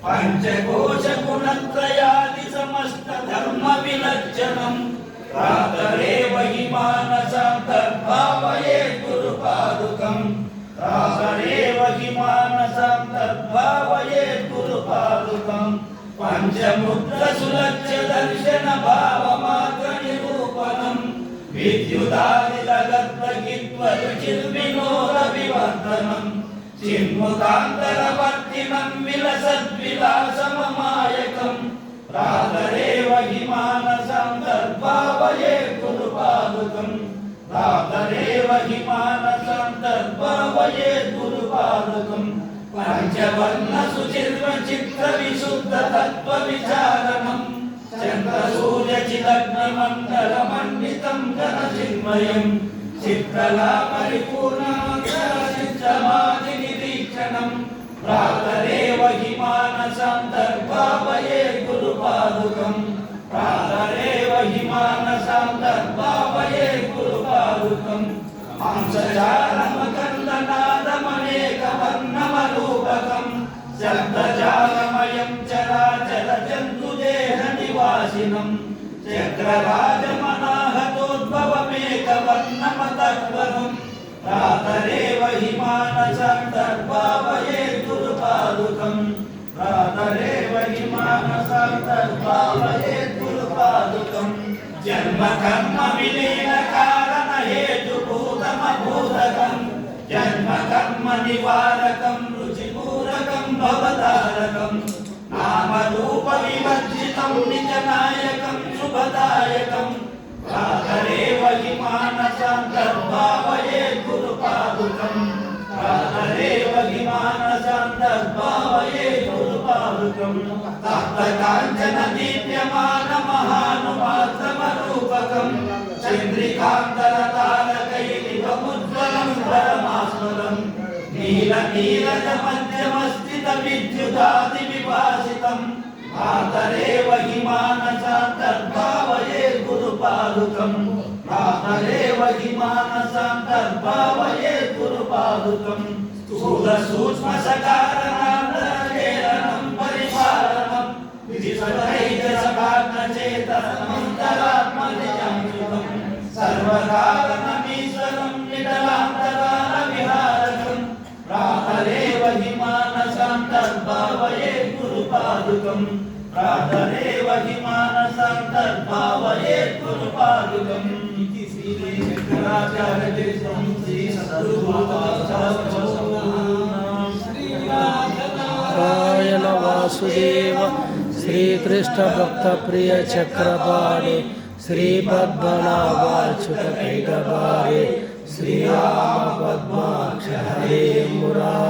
पंचकोश गुणत्रयादि समस्त धर्म विलक्षणं प्रातरेव हि मानसं तद्भावये गुरुपादुकं प्रातरेव हि मानसं तद्भावये गुरुपादुकं पंचमुद्र सुलक्ष्य दर्शन भावमात्र निरूपणं विद्युदादिलगद्वगित्वरुचिर्विनोद विवर्धनं चिन्मुखान्तरवर्तिनं विलसद्विलासममायकं प्रातरेव हि मानसं तद्भावये गुरुपादुकं प्रातरेव हि मानसं तद्भावये गुरुपादुकं पंचवर्णसुचिर्वचित्रविशुद्धतत्त्वविचारणं चन्द्रसूर्यचिदग्निमण्डलमण्डितं घनचिन्मयं चित्रकलापरिपूर्णमङ्गलचित्रमादिनिरीक्षणं प्रातरेव हि मानसं तद्भावये गुरुपादुकं प्रातरेव हि मानसं तद्भावये गुरुपादुकं हंसचारमकन्दनादमनेकवर्णमरूपकं शब्दजालमयं चराचरजन्तुदेहनिवासिनं चक्रराजमनाहतोद्भवमेकवर्णमतत्वरं प्रातरेव हि मानसं तद्भावये गुरुपादुकं प्रातरेव हि मानसं तद्भावये गुरुपादुकं जन्म कर्म विलीन कारण हेतुभूतमभूतकं जन्म कर्म निवारकं रुचिपूरकं भवतारकं नाम रूप विवर्जितं निजनायकं शुभदायकं प्रातरेव हि मानसं तद्भावये गुरुपादुकं प्रातरेव हि मानसं तद्भावये गुरुपादुकं तप्तकाञ्चन दीप्यमान महानुभाद्रमरूपकं चन्द्रिकान्तरतारकैरिवमुज्ज्वलं परमास्पदं नीलनीरजमध्यमस्थितविद्युदादिविभासितं प्रातरेव हि मानसं तद्भावये गुरुपादुकं प्रातरेव हि मानसं तद्भावये गुरुपादुकं स्थूलसूक्ष्मसकारणं परिपालनं विधिसदैजसभाग्नचेतनमन्तरात्मनियं सर्वकारणमीश्वरं निडलान्तरालविहारकं प्रातरेव हि मानसं तद्भावये गुरुपादुकं प्रातरेव हि मानसं तद्भावये गुरुपादुकं इति श्री शंकराचार्यदेवं श्री श्रीनारायण वासुदेव श्रीकृष्ण भक्त प्रिय चक्रपाणि श्रीपद्मनाभाच्युत कैटभारे श्रीराम पद्माक्ष हरे मुरारे।